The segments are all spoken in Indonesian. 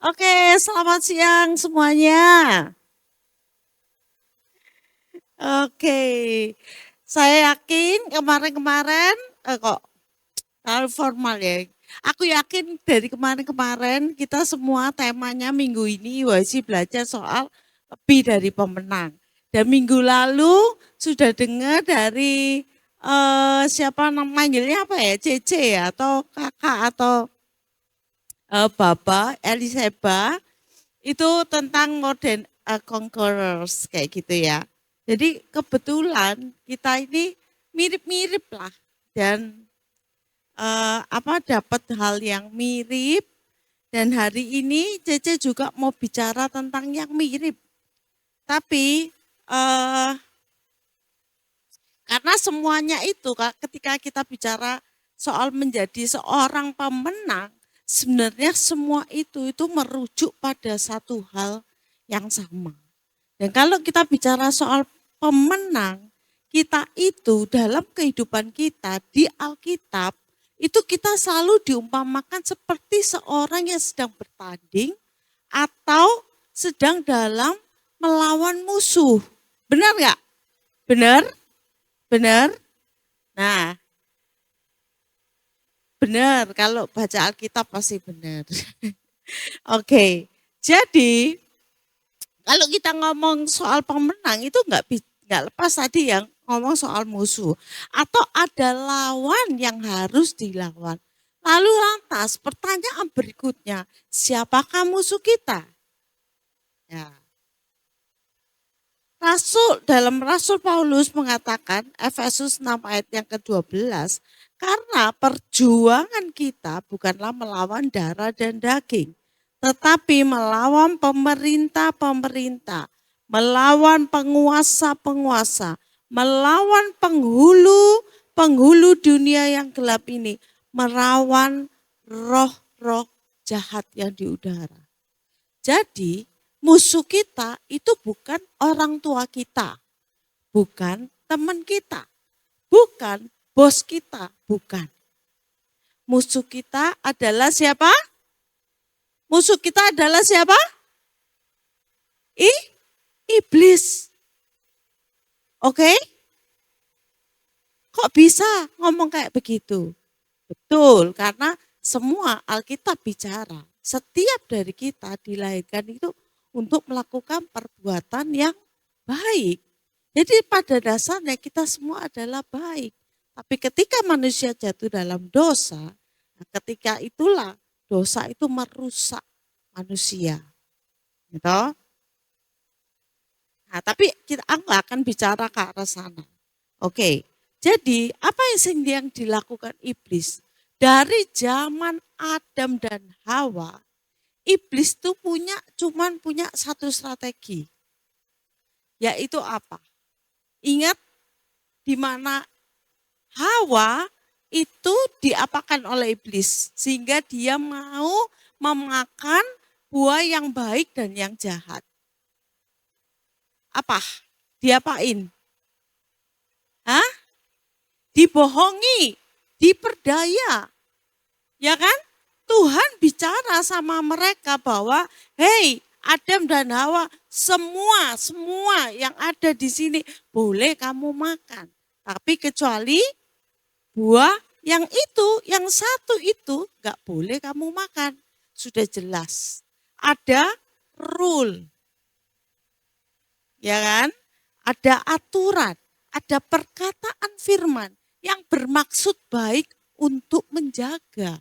Oke, selamat siang semuanya. Oke, saya yakin kemarin-kemarin kok terlalu formal ya. Aku yakin dari kemarin-kemarin kita semua temanya minggu ini wajib belajar soal lebih dari pemenang. Dan minggu lalu sudah dengar dari siapa manggilnya apa ya, Cece ya, atau kakak atau Baba, Eliseba, itu tentang modern conquerors kayak gitu ya. Jadi kebetulan kita ini mirip-mirip lah dan dapat hal yang mirip dan hari ini Cece juga mau bicara tentang yang mirip. Tapi karena semuanya itu ketika kita bicara soal menjadi seorang pemenang, sebenarnya semua itu merujuk pada satu hal yang sama. Dan kalau kita bicara soal pemenang, kita itu dalam kehidupan kita di Alkitab, itu kita selalu diumpamakan seperti seorang yang sedang bertanding atau sedang dalam melawan musuh. Benar nggak? Benar? Benar? Nah, benar. Kalau baca Alkitab pasti benar. Oke, jadi kalau kita ngomong soal pemenang itu nggak lepas tadi yang ngomong soal musuh atau ada lawan yang harus dilawan. Lalu lantas pertanyaan berikutnya, siapakah musuh kita? Ya. Rasul Paulus mengatakan Efesus 6 ayat yang ke-12, karena perjuangan kita bukanlah melawan darah dan daging, tetapi melawan pemerintah-pemerintah, melawan penguasa-penguasa, melawan penghulu dunia yang gelap ini, melawan roh-roh jahat yang di udara. Jadi musuh kita itu bukan orang tua kita, bukan teman kita, bukan bos kita, bukan. Musuh kita adalah siapa? Musuh kita adalah siapa? Iblis. Oke? Kok bisa ngomong kayak begitu? Betul, karena semua Alkitab bicara, setiap dari kita dilahirkan itu untuk melakukan perbuatan yang baik. Jadi pada dasarnya kita semua adalah baik. Tapi ketika manusia jatuh dalam dosa, ketika itulah dosa itu merusak manusia. Gitu. Nah, tapi kita nggak akan bicara ke arah sana. Oke, jadi apa yang dilakukan iblis? Dari zaman Adam dan Hawa, iblis tuh cuman punya satu strategi. Yaitu apa? Ingat di mana Hawa itu diapakan oleh iblis sehingga dia mau memakan buah yang baik dan yang jahat. Apa? Diapain? Hah? Dibohongi, diperdaya. Ya kan? Tuhan bicara sama mereka bahwa, hey Adam dan Hawa, semua yang ada di sini boleh kamu makan. Tapi kecuali buah yang satu itu gak boleh kamu makan. Sudah jelas. Ada rule. Ya kan? Ada aturan, ada perkataan firman yang bermaksud baik untuk menjaga.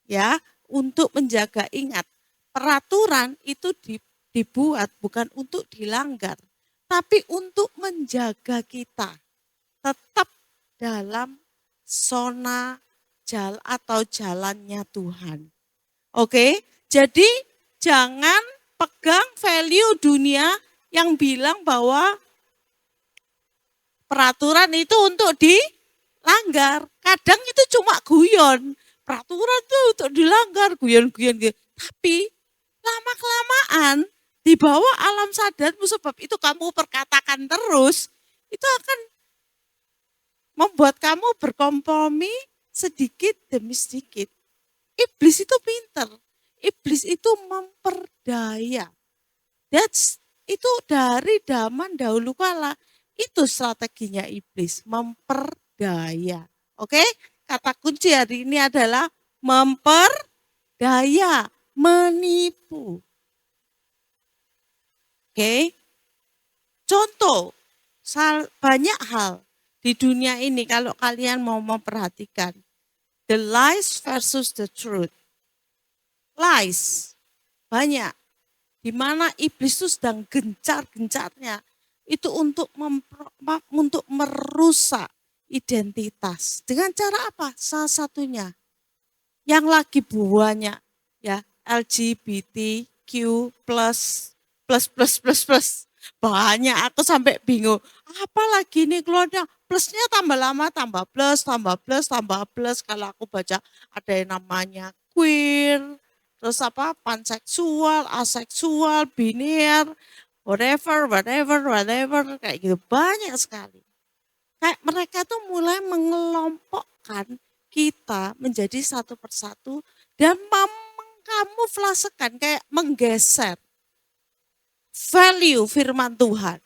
Ya, untuk menjaga. Ingat, peraturan itu dibuat bukan untuk dilanggar, tapi untuk menjaga kita tetap dalam zona atau jalannya Tuhan. Oke, jadi jangan pegang value dunia yang bilang bahwa peraturan itu untuk dilanggar. Kadang itu cuma guyon. Peraturan itu untuk dilanggar, guyon-guyon. Tapi lama-kelamaan di bawah alam sadarmu sebab itu kamu perkatakan terus, itu akan membuat kamu berkompromi sedikit demi sedikit. Iblis itu pinter. Iblis itu memperdaya. Itu dari zaman dahulu kala. Itu strateginya iblis, memperdaya. Oke? Kata kunci hari ini adalah memperdaya, menipu. Oke? Contoh, banyak hal di dunia ini kalau kalian mau memperhatikan. The lies versus the truth. Lies, banyak. Di mana iblis itu sedang gencar-gencarnya. Itu untuk merusak identitas. Dengan cara apa? Salah satunya. Yang lagi banyak, ya, LGBTQ+, plus. Banyak, aku sampai bingung. Apalagi nih keluarnya, plusnya tambah lama, tambah plus. Kalau aku baca ada yang namanya queer, terus apa, panseksual, aseksual, biner, whatever, kayak gitu. Banyak sekali. Kayak mereka tuh mulai mengelompokkan kita menjadi satu persatu dan mengkamuflasekan, kayak menggeser value firman Tuhan.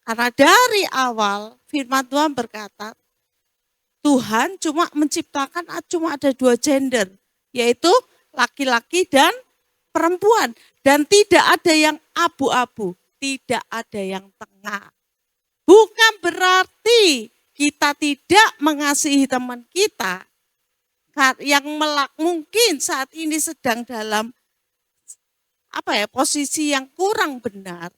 Karena dari awal firman Tuhan berkata, Tuhan cuma menciptakan cuma ada 2 gender, yaitu laki-laki dan perempuan. Dan tidak ada yang abu-abu, tidak ada yang tengah. Bukan berarti kita tidak mengasihi teman kita yang mungkin saat ini sedang dalam posisi yang kurang benar.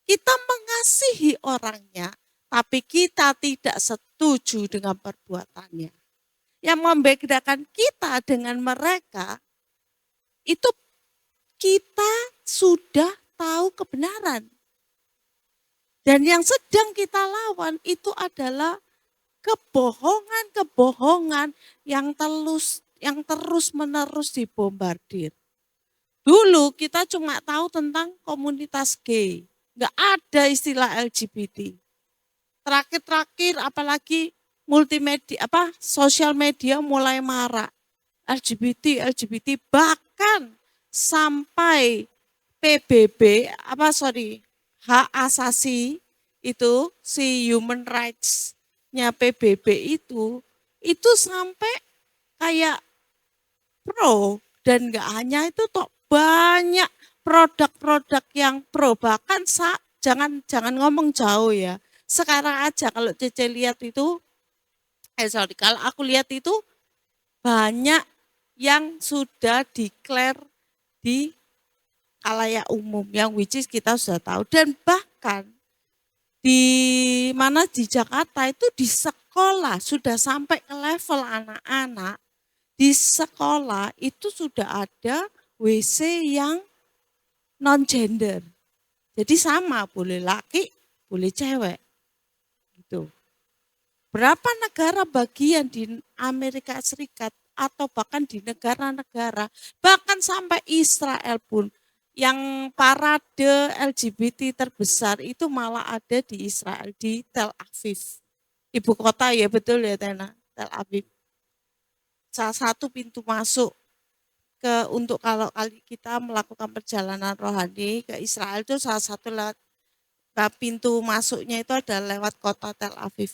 Kita mengasihi orangnya, tapi kita tidak setuju dengan perbuatannya. Yang membedakan kita dengan mereka, itu kita sudah tahu kebenaran. Dan yang sedang kita lawan itu adalah kebohongan yang terus-menerus dibombardir. Dulu kita cuma tahu tentang komunitas gay. Nggak ada istilah LGBT. Terakhir apalagi multimedia, sosial media mulai marak. LGBT, bahkan sampai PBB, hak asasi itu, si human rights-nya PBB itu sampai kayak pro. Dan nggak hanya itu toh, banyak produk-produk yang pro, bahkan jangan ngomong jauh ya. Sekarang aja kalau Cece lihat itu, kalau aku lihat itu banyak yang sudah declare di khalayak umum, yang which is kita sudah tahu. Dan bahkan di Jakarta itu di sekolah sudah sampai ke level anak-anak, di sekolah itu sudah ada WC yang non-gender. Jadi sama, boleh laki, boleh cewek. Gitu. Berapa negara bagian di Amerika Serikat atau bahkan di negara-negara, bahkan sampai Israel pun, yang parade LGBT terbesar itu malah ada di Israel, di Tel Aviv. Ibu kota ya, betul ya Tena, Tel Aviv. Salah satu pintu masuk untuk kalau kita melakukan perjalanan rohani ke Israel, itu salah satu pintu masuknya itu adalah lewat kota Tel Aviv.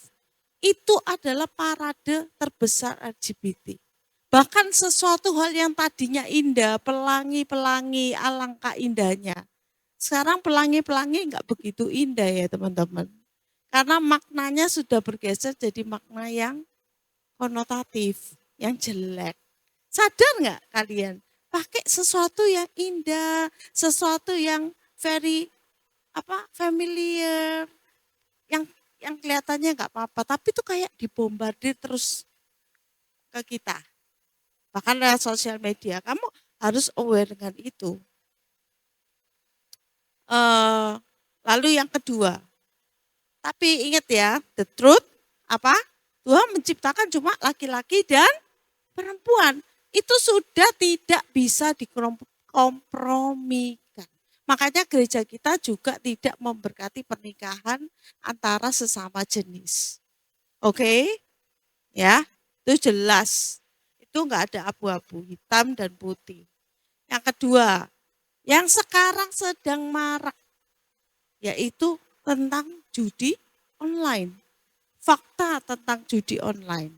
Itu adalah parade terbesar LGBT. Bahkan sesuatu hal yang tadinya indah, pelangi-pelangi, alangkah indahnya. Sekarang pelangi-pelangi enggak begitu indah ya teman-teman. Karena maknanya sudah bergeser jadi makna yang konotatif, yang jelek. Sadar nggak kalian? Pakai sesuatu yang indah, sesuatu yang very familiar, yang kelihatannya nggak apa-apa, tapi itu kayak dibombardir terus ke kita. Bahkan lewat sosial media, kamu harus aware dengan itu. Lalu yang kedua, tapi ingat ya, the truth Tuhan menciptakan cuma laki-laki dan perempuan. Itu sudah tidak bisa dikompromikan. Makanya gereja kita juga tidak memberkati pernikahan antara sesama jenis. Oke? Ya, itu jelas. Itu enggak ada abu-abu, hitam dan putih. Yang kedua, yang sekarang sedang marak, yaitu tentang judi online. Fakta tentang judi online.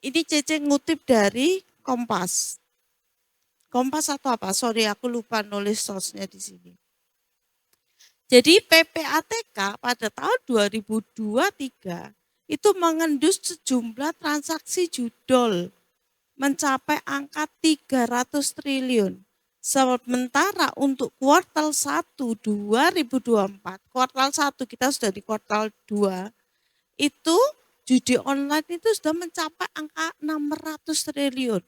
Ini Cece ngutip dari Kompas. Kompas atau apa? Sorry, aku lupa nulis source-nya di sini. Jadi PPATK pada tahun 2023 itu mengendus sejumlah transaksi judol mencapai angka 300 triliun. Sementara untuk kuartal 1 2024, kuartal 1 kita sudah di kuartal 2, itu judi online itu sudah mencapai angka 600 triliun.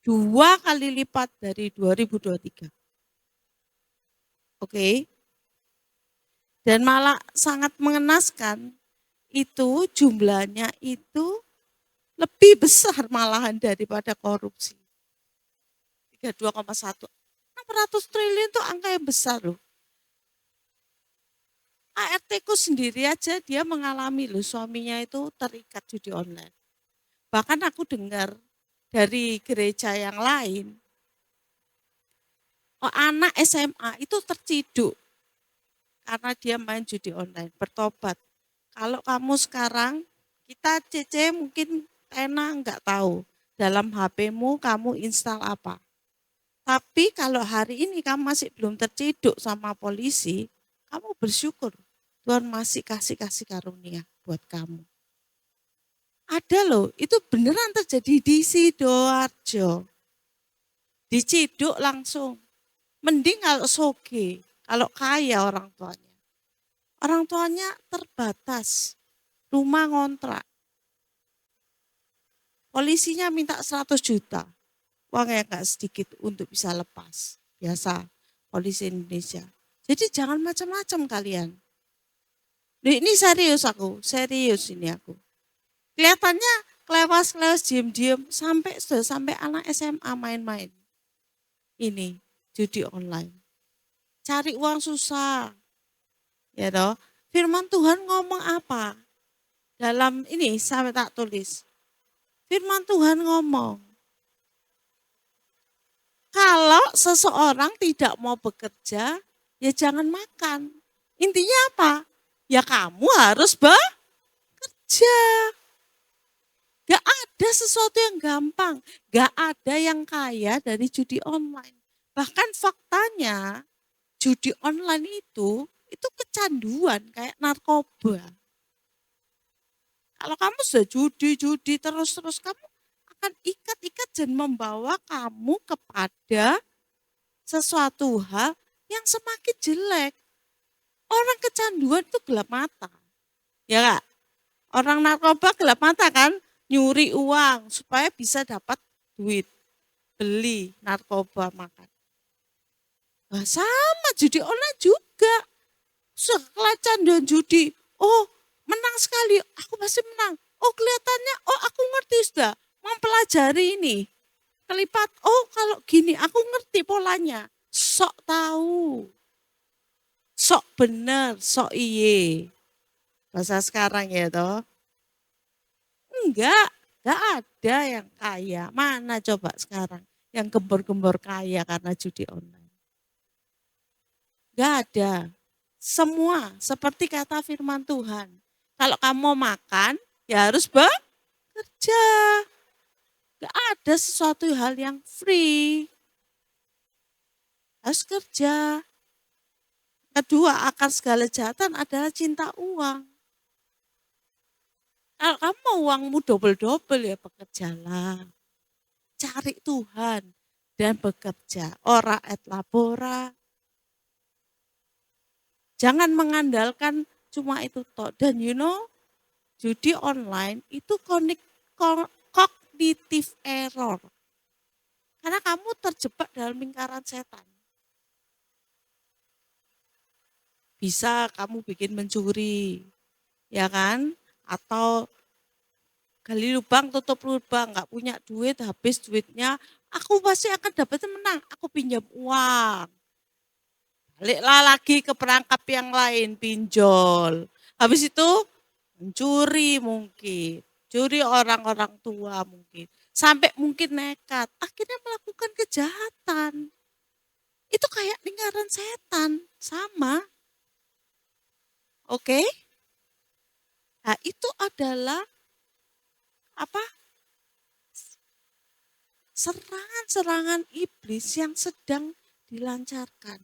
2 kali lipat dari 2023. Oke. Dan malah sangat mengenaskan, itu jumlahnya itu lebih besar malahan daripada korupsi. 32,1. 600 triliun itu angka yang besar loh. ART-ku sendiri aja dia mengalami loh, suaminya itu terikat judi online. Bahkan aku dengar dari gereja yang lain, anak SMA itu terciduk karena dia main judi online, bertobat. Kalau kamu sekarang, kita Cece mungkin Tena enggak tahu, dalam HP-mu kamu install apa. Tapi kalau hari ini kamu masih belum terciduk sama polisi, kamu bersyukur Tuhan masih kasih karunia buat kamu. Ada loh, itu beneran terjadi di Sidoarjo. Diciduk langsung. Mending kalau soge, kalau kaya orang tuanya. Orang tuanya terbatas, rumah ngontrak. Polisinya minta 100 juta. Uangnya enggak sedikit untuk bisa lepas. Biasa polisi Indonesia. Jadi jangan macam-macam kalian. Ini serius aku, serius ini aku. Kelihatannya kelewas-kelewas diem-diem sudah sampai anak SMA main-main. Ini judi online. Cari uang susah. Ya toh. Firman Tuhan ngomong apa? Dalam ini sampai tak tulis. Firman Tuhan ngomong, kalau seseorang tidak mau bekerja, ya jangan makan. Intinya apa? Ya kamu harus bekerja. Gak ada sesuatu yang gampang. Gak ada yang kaya dari judi online. Bahkan faktanya judi online itu kecanduan kayak narkoba. Kalau kamu sudah judi terus kamu akan ikat dan membawa kamu kepada sesuatu hal yang semakin jelek. Orang kecanduan itu gelap mata. Ya Kak? Orang narkoba gelap mata kan? Nyuri uang supaya bisa dapat duit. Beli narkoba makan. Nah, sama judi online juga. Kecanduan judi. Oh, menang sekali. Aku pasti menang. Oh, kelihatannya, aku ngerti sudah. Mempelajari ini. Kelipat, kalau gini aku ngerti polanya. Sok tahu. Sok bener, sok iye. Bahasa sekarang ya toh. Enggak ada yang kaya. Mana coba sekarang yang gembor-gembor kaya karena judi online. Enggak ada. Semua seperti kata firman Tuhan. Kalau kamu mau makan, ya harus bekerja. Enggak ada sesuatu hal yang free. Harus kerja. Kedua, akar segala kejahatan adalah cinta uang. Kalau kamu mau uangmu double-double ya bekerjalah. Cari Tuhan dan bekerja. Ora et labora. Jangan mengandalkan cuma itu toh. Dan judi online itu cognitive error. Karena kamu terjebak dalam lingkaran setan. Bisa kamu bikin mencuri, ya kan? Atau gali lubang, tutup lubang, nggak punya duit, habis duitnya, aku pasti akan dapat menang, aku pinjam uang. Baliklah lagi ke perangkap yang lain, pinjol. Habis itu mencuri mungkin, curi orang-orang tua mungkin. sampai mungkin nekat, akhirnya melakukan kejahatan. Itu kayak lingkaran setan, sama. Oke? Nah, itu adalah apa? Serangan-serangan iblis yang sedang dilancarkan.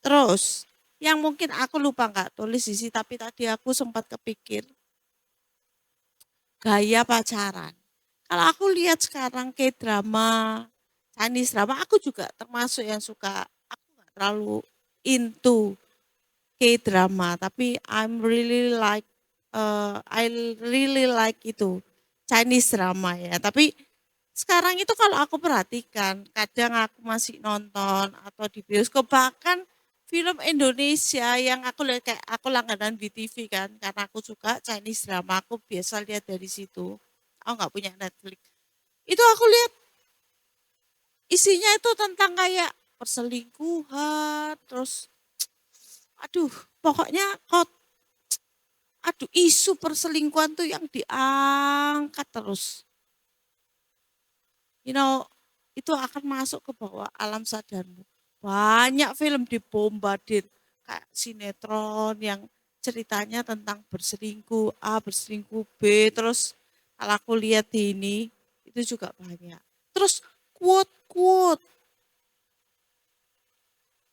Terus, yang mungkin aku lupa nggak tulis di sini, tapi tadi aku sempat kepikir, gaya pacaran. Kalau aku lihat sekarang kayak drama, Chinese drama, aku juga termasuk yang suka, aku nggak terlalu into K-drama, tapi I really like itu Chinese drama ya. Tapi sekarang itu kalau aku perhatikan, kadang aku masih nonton atau di bioskop, bahkan film Indonesia yang aku lihat kayak aku langganan di TV kan, karena aku suka Chinese drama, aku biasa lihat dari situ. Aku nggak punya Netflix. Itu aku lihat isinya itu tentang kayak perselingkuhan, terus aduh, pokoknya isu perselingkuhan tuh yang diangkat terus. You know, itu akan masuk ke bawah alam sadarmu. Banyak film dibombardir kayak sinetron yang ceritanya tentang berselingkuh A, berselingkuh B, terus kalau aku lihat di ini itu juga banyak. Terus quote-quote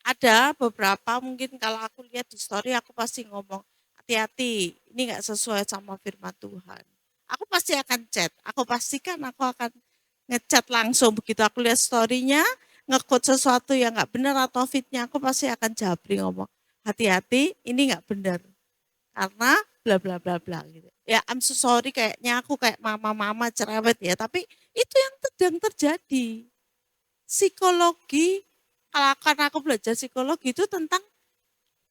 ada beberapa mungkin kalau aku lihat di story aku pasti ngomong hati-hati ini nggak sesuai sama firman Tuhan. Aku pasti akan chat, aku pastikan aku akan ngechat langsung begitu aku lihat story-nya, nge-quote sesuatu yang nggak benar atau fitnya aku pasti akan jabri ngomong hati-hati ini nggak benar karena bla bla bla bla gitu. Ya I'm so sorry kayaknya aku kayak mama-mama cerewet ya, tapi itu yang sedang terjadi. Psikologi, kalau karena aku belajar psikologi itu tentang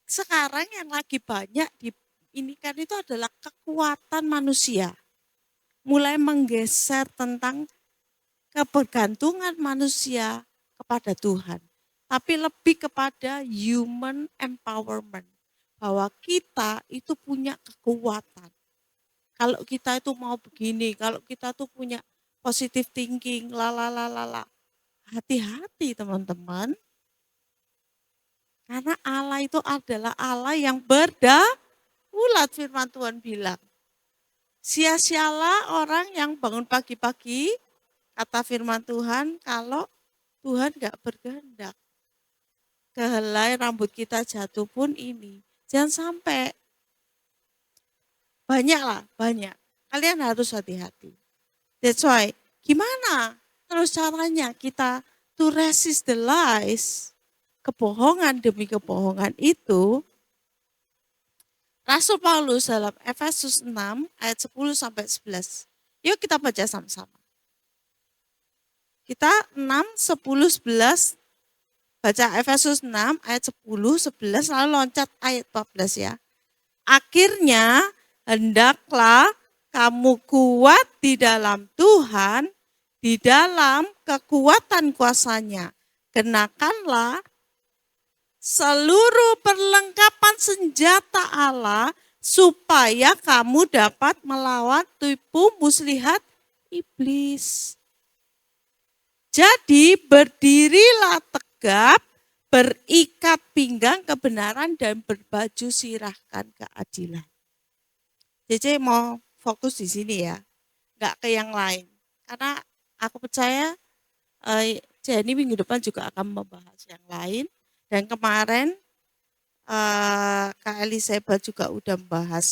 sekarang yang lagi banyak di ini kan itu adalah kekuatan manusia. Mulai menggeser tentang kebergantungan manusia kepada Tuhan. Tapi lebih kepada human empowerment. Bahwa kita itu punya kekuatan. Kalau kita itu mau begini, kalau kita tuh punya positive thinking, lala. Hati-hati teman-teman. Karena Allah itu adalah Allah yang berdaulat, firman Tuhan bilang. Sia-sialah orang yang bangun pagi-pagi, kata firman Tuhan, kalau Tuhan gak berkehendak. Kehelai rambut kita jatuh pun ini. Jangan sampai. Banyak. Kalian harus hati-hati. That's why, gimana terus caranya kita to resist the lies, kebohongan demi kebohongan itu, Rasul Paulus dalam Efesus 6 ayat 10 sampai 11. Yuk kita baca sama-sama. Kita 6, 10, 11, baca Efesus 6 ayat 10, 11, lalu loncat ayat 14 ya. Akhirnya hendaklah kamu kuat di dalam Tuhan, di dalam kekuatan kuasanya. Kenakanlah seluruh perlengkapan senjata Allah supaya kamu dapat melawan tipu muslihat iblis. Jadi berdirilah tegap, berikat pinggang kebenaran dan berbaju sirahkan keadilan. Cece mau fokus di sini ya, nggak ke yang lain. Karena aku percaya Jenny minggu depan juga akan membahas yang lain. Dan kemarin Kak Elisabeth juga udah membahas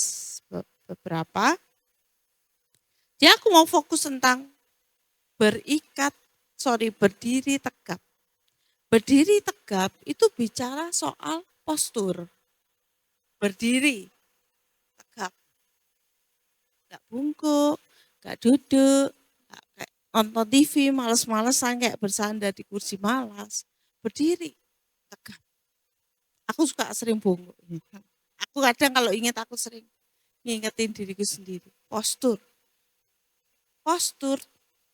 beberapa. Jadi aku mau fokus tentang berdiri tegap. Berdiri tegap itu bicara soal postur. Berdiri tegap. Gak bungkuk, gak duduk, gak kayak nonton TV males-malesan kayak bersandar di kursi malas. Berdiri tegap. Aku suka sering bungkuk. Aku kadang kalau ingat aku sering ngingetin diriku sendiri. Postur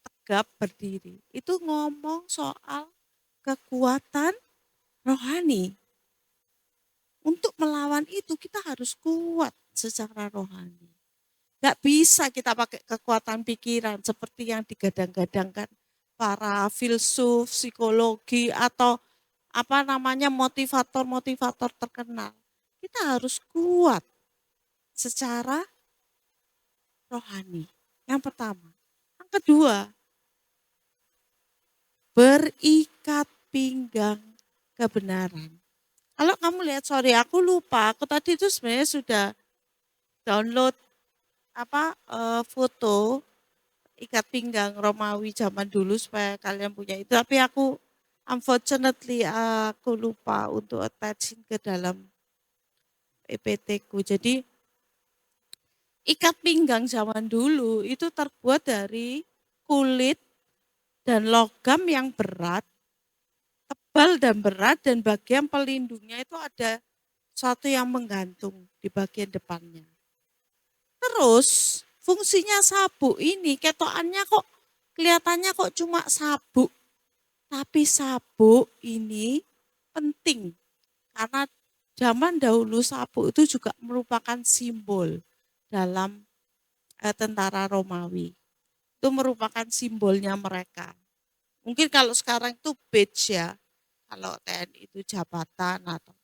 tegap berdiri. Itu ngomong soal kekuatan rohani. Untuk melawan itu kita harus kuat secara rohani. Gak bisa kita pakai kekuatan pikiran seperti yang digadang-gadangkan para filsuf, psikologi, atau motivator-motivator terkenal. Kita harus kuat secara rohani. Yang pertama. Yang kedua, berikat pinggang kebenaran. Kalau kamu lihat, aku lupa, aku tadi itu sebenarnya sudah download foto ikat pinggang Romawi zaman dulu supaya kalian punya itu, tapi aku unfortunately aku lupa untuk attach ke dalam PPT ku. Jadi ikat pinggang zaman dulu itu terbuat dari kulit dan logam yang berat, tebal dan berat, dan bagian pelindungnya itu ada sesuatu yang menggantung di bagian depannya. Terus fungsinya sabuk ini ketokannya kok kelihatannya kok cuma sabuk. Tapi sabuk ini penting karena zaman dahulu sabuk itu juga merupakan simbol dalam tentara Romawi. Itu merupakan simbolnya mereka. Mungkin kalau sekarang itu badge ya, kalau TNI itu jabatan atau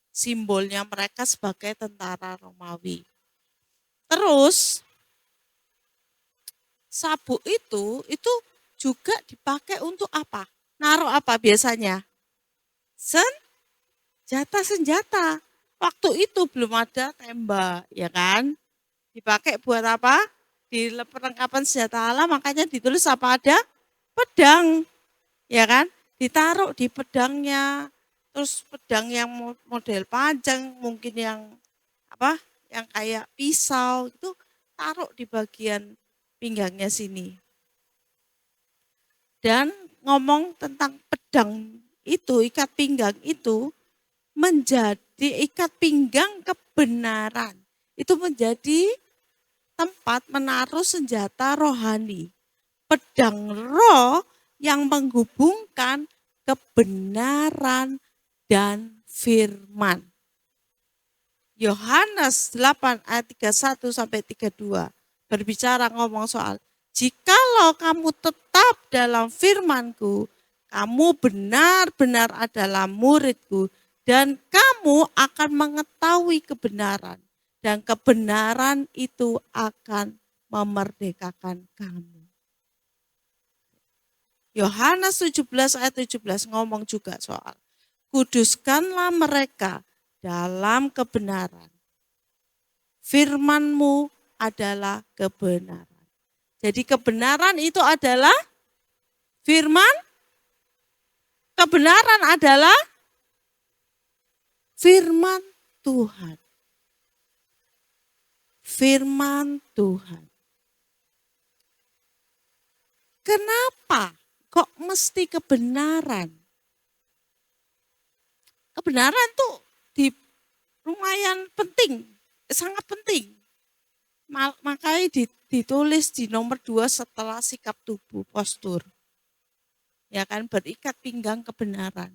simbolnya mereka sebagai tentara Romawi. Terus sabuk itu juga dipakai untuk apa? Naruh apa biasanya? Senjata. Waktu itu belum ada tembak, ya kan? Dipakai buat apa? Di perlengkapan senjata alam, makanya ditulis apa ada? Pedang, ya kan? Ditaruh di pedangnya. Terus pedang yang model panjang, mungkin yang yang kayak pisau itu taruh di bagian pinggangnya sini. Dan ngomong tentang pedang itu, ikat pinggang itu menjadi ikat pinggang kebenaran. Itu menjadi tempat menaruh senjata rohani. Pedang roh yang menghubungkan kebenaran dan firman. Yohanes 8 ayat 31 sampai 32 berbicara ngomong soal jikalau kamu tetap dalam firman-Ku, kamu benar-benar adalah murid-Ku dan kamu akan mengetahui kebenaran dan kebenaran itu akan memerdekakan kamu. Yohanes 17 ayat 17 ngomong juga soal kuduskanlah mereka dalam kebenaran. Firman-Mu adalah kebenaran. Jadi kebenaran itu adalah firman, kebenaran adalah firman Tuhan. Firman Tuhan. Kenapa kok mesti kebenaran? Kebenaran tuh lumayan penting, sangat penting. Makanya ditulis di nomor 2 setelah sikap tubuh, postur. Ya kan, berikat pinggang kebenaran.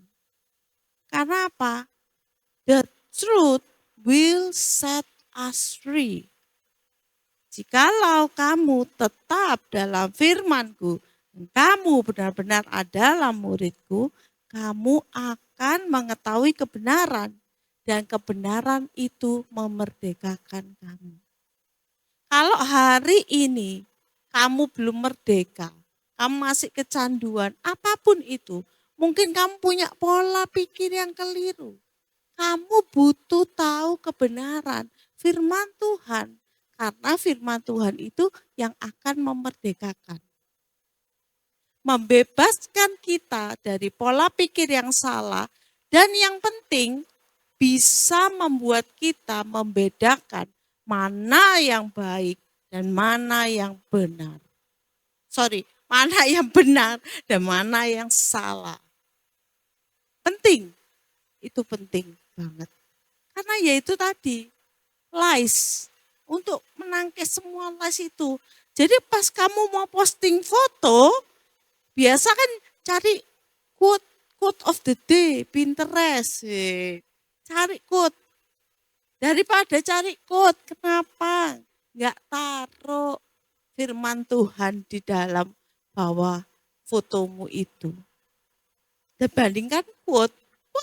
Karena apa? The truth will set us free. Jikalau kamu tetap dalam firman-Ku, kamu benar-benar adalah murid-Ku, kamu akan mengetahui kebenaran. Dan kebenaran itu memerdekakan kamu. Kalau hari ini kamu belum merdeka, kamu masih kecanduan, apapun itu, mungkin kamu punya pola pikir yang keliru. Kamu butuh tahu kebenaran, firman Tuhan. Karena firman Tuhan itu yang akan memerdekakan. Membebaskan kita dari pola pikir yang salah dan yang penting bisa membuat kita membedakan mana yang baik dan mana yang benar. Mana yang benar dan mana yang salah. Penting, itu penting banget. Karena ya itu tadi, lies. Untuk menangkis semua lies itu. Jadi pas kamu mau posting foto, biasa kan cari quote of the day, Pinterest. Cari quote. Daripada cari quote, kenapa? nggak taruh firman Tuhan di dalam bawah fotomu itu. Dan bandingkan quote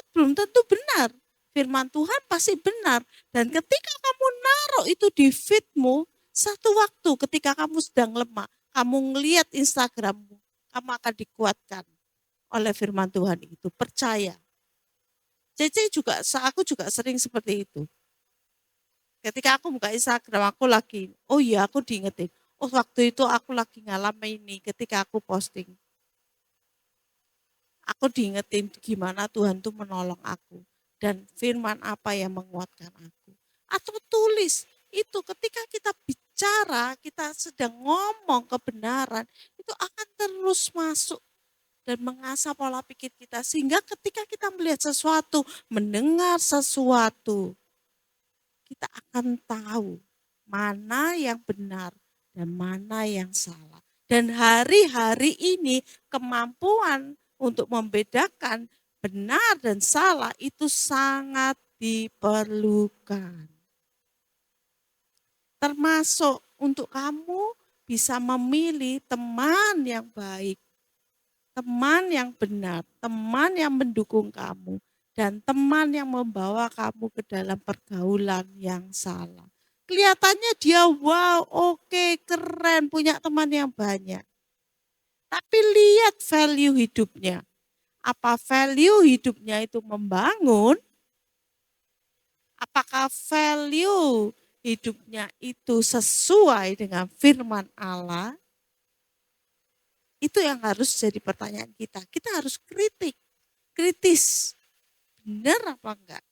belum tentu benar. Firman Tuhan pasti benar. Dan ketika kamu naruh itu di feedmu, satu waktu ketika kamu sedang lemah, kamu ngelihat Instagrammu, kamu akan dikuatkan oleh firman Tuhan itu. Percaya. Aku juga sering seperti itu. Ketika aku buka Instagram, aku diingetin. Oh, waktu itu aku lagi ngalamin ini ketika aku posting. Aku diingetin gimana Tuhan tuh menolong aku. Dan firman apa yang menguatkan aku. Atau tulis, itu ketika kita bicara, kita sedang ngomong kebenaran, itu akan terus masuk dan mengasah pola pikir kita. Sehingga ketika kita melihat sesuatu, mendengar sesuatu, kita akan tahu mana yang benar dan mana yang salah. Dan hari-hari ini kemampuan untuk membedakan benar dan salah itu sangat diperlukan. Termasuk untuk kamu bisa memilih teman yang baik, teman yang benar, teman yang mendukung kamu, dan teman yang membawa kamu ke dalam pergaulan yang salah. Kelihatannya dia wow, oke, keren, punya teman yang banyak. Tapi lihat value hidupnya. Apa value hidupnya itu membangun? Apakah value hidupnya itu sesuai dengan firman Allah? Itu yang harus jadi pertanyaan kita. Kita harus kritis. Benar apa enggak?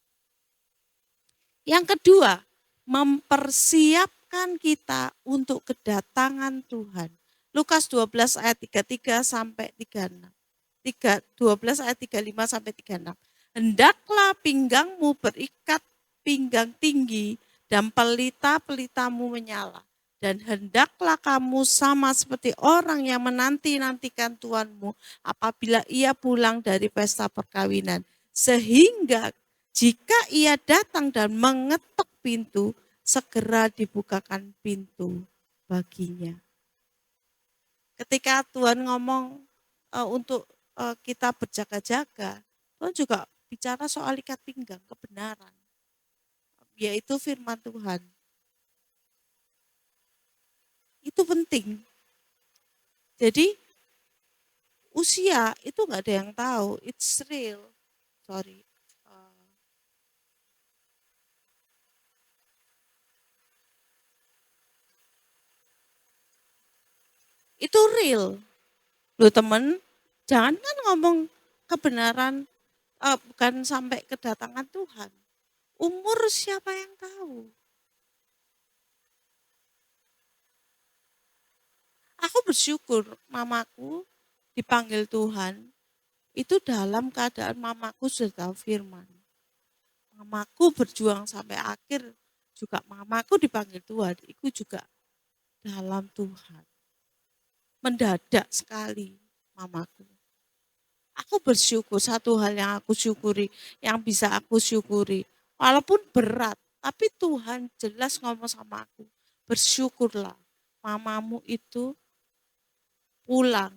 Yang kedua, mempersiapkan kita untuk kedatangan Tuhan. Lukas 12 ayat 33 sampai 36. 12 ayat 35 sampai 36. Hendaklah pinggangmu berikat pinggang tinggi dan pelita-pelitamu menyala. Dan hendaklah kamu sama seperti orang yang menanti-nantikan Tuanmu apabila ia pulang dari pesta perkawinan. Sehingga jika ia datang dan mengetuk pintu, segera dibukakan pintu baginya. Ketika Tuhan ngomong untuk kita berjaga-jaga, Tuhan juga bicara soal ikat pinggang, kebenaran, yaitu firman Tuhan. Itu penting. Jadi usia itu nggak ada yang tahu, it's real. Sorry. Itu real. Loh teman, jangan kan ngomong kebenaran bukan sampai kedatangan Tuhan. Umur siapa yang tahu? Aku bersyukur mamaku dipanggil Tuhan, itu dalam keadaan mamaku sudah tahu firman. Mamaku berjuang sampai akhir, juga mamaku dipanggil Tuhan, itu juga dalam Tuhan. Mendadak sekali mamaku. Aku bersyukur, satu hal yang aku syukuri, yang bisa aku syukuri. Walaupun berat, tapi Tuhan jelas ngomong sama aku. Bersyukurlah, mamamu itu pulang.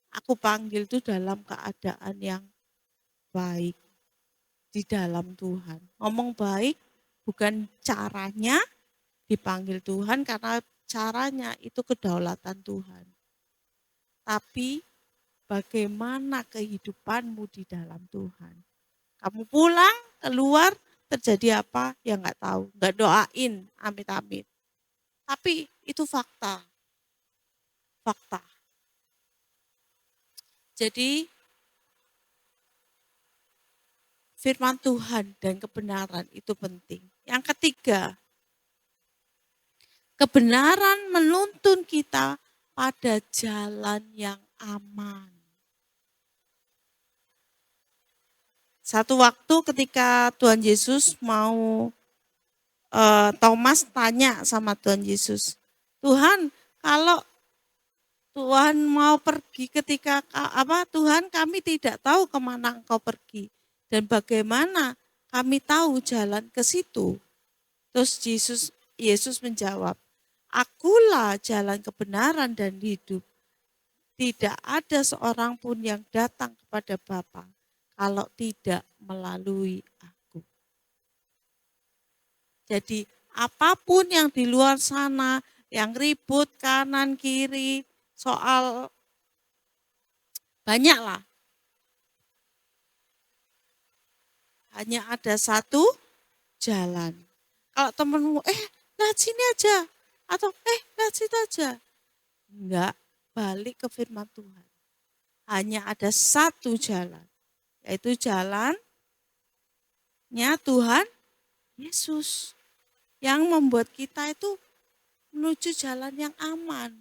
Aku panggil itu dalam keadaan yang baik. Di dalam Tuhan. Ngomong baik bukan caranya dipanggil Tuhan karena caranya itu kedaulatan Tuhan. Tapi bagaimana kehidupanmu di dalam Tuhan. Kamu pulang, keluar, terjadi apa? Ya nggak tahu. Nggak doain, amit-amit. Tapi itu fakta. Fakta. Jadi firman Tuhan dan kebenaran itu penting. Yang ketiga, kebenaran menuntun kita pada jalan yang aman. Satu waktu ketika Tuhan Yesus mau, Thomas tanya sama Tuhan Yesus, Tuhan kalau Tuhan mau pergi Tuhan kami tidak tahu kemana engkau pergi dan bagaimana kami tahu jalan ke situ. Terus Yesus menjawab, Akulah jalan kebenaran dan hidup. Tidak ada seorang pun yang datang kepada Bapa kalau tidak melalui aku. Jadi apapun yang di luar sana, yang ribut kanan kiri, soal banyaklah. Hanya ada satu jalan. Kalau temenmu, lihat sini aja. Atau, lihat situ aja. Enggak, balik ke firman Tuhan. Hanya ada satu jalan. Yaitu jalannya Tuhan Yesus. Yang membuat kita itu menuju jalan yang aman.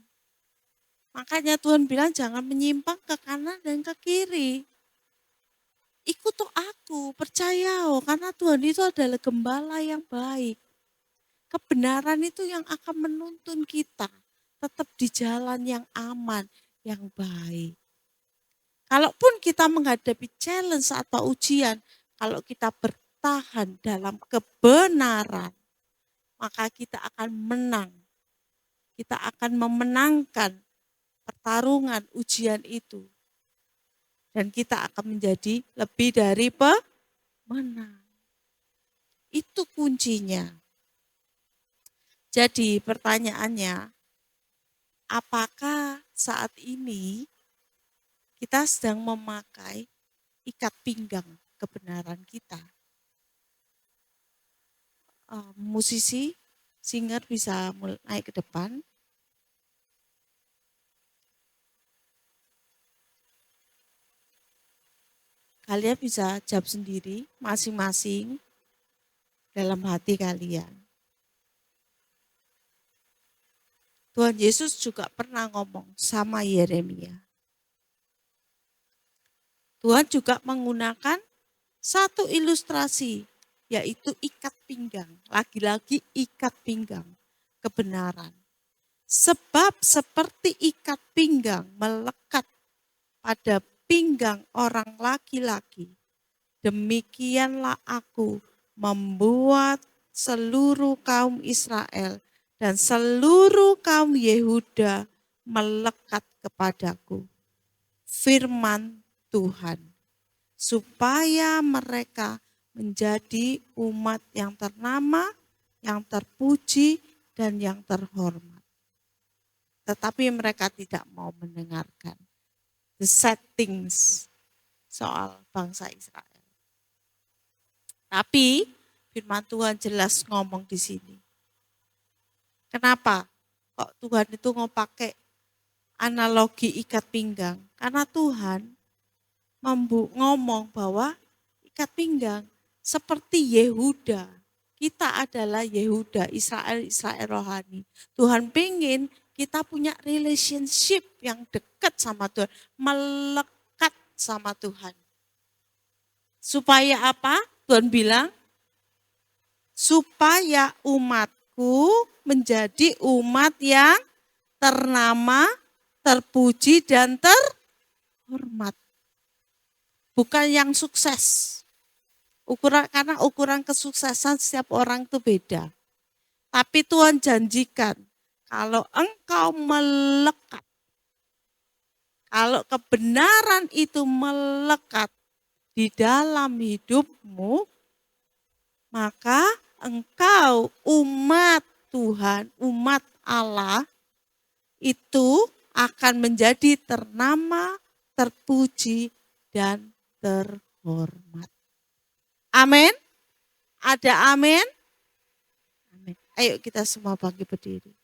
Makanya Tuhan bilang jangan menyimpang ke kanan dan ke kiri. Ikut aku, percaya karena Tuhan itu adalah gembala yang baik. Kebenaran itu yang akan menuntun kita tetap di jalan yang aman, yang baik. Kalaupun kita menghadapi challenge atau ujian, kalau kita bertahan dalam kebenaran, maka kita akan menang. Kita akan memenangkan pertarungan ujian itu. Dan kita akan menjadi lebih dari pemenang. Itu kuncinya. Jadi pertanyaannya, apakah saat ini kita sedang memakai ikat pinggang kebenaran kita? Musisi, singer bisa naik ke depan. Kalian bisa jawab sendiri masing-masing dalam hati kalian. Tuhan Yesus juga pernah ngomong sama Yeremia. Tuhan juga menggunakan satu ilustrasi, yaitu ikat pinggang. Lagi-lagi ikat pinggang kebenaran. Sebab seperti ikat pinggang melekat pada pinggang orang laki-laki, demikianlah aku membuat seluruh kaum Israel dan seluruh kaum Yehuda melekat kepadaku. Firman Tuhan. Supaya mereka menjadi umat yang ternama, yang terpuji, dan yang terhormat. Tetapi mereka tidak mau mendengarkan the sad things soal bangsa Israel. Tapi firman Tuhan jelas ngomong di sini. Kenapa kok Tuhan itu mau pakai analogi ikat pinggang? Karena Tuhan ngomong bahwa ikat pinggang seperti Yehuda. Kita adalah Yehuda, Israel rohani. Tuhan pengen kita punya relationship yang dekat sama Tuhan. Melekat sama Tuhan. Supaya apa? Tuhan bilang, supaya umatku menjadi umat yang ternama, terpuji, dan terhormat. Bukan yang sukses. Karena ukuran kesuksesan setiap orang itu beda. Tapi Tuhan janjikan, kalau engkau melekat, kalau kebenaran itu melekat di dalam hidupmu, maka engkau umat Tuhan, umat Allah, itu akan menjadi ternama, terpuji, dan terhormat. Amin. Ada amin? Amin. Ayo kita semua bangkit berdiri.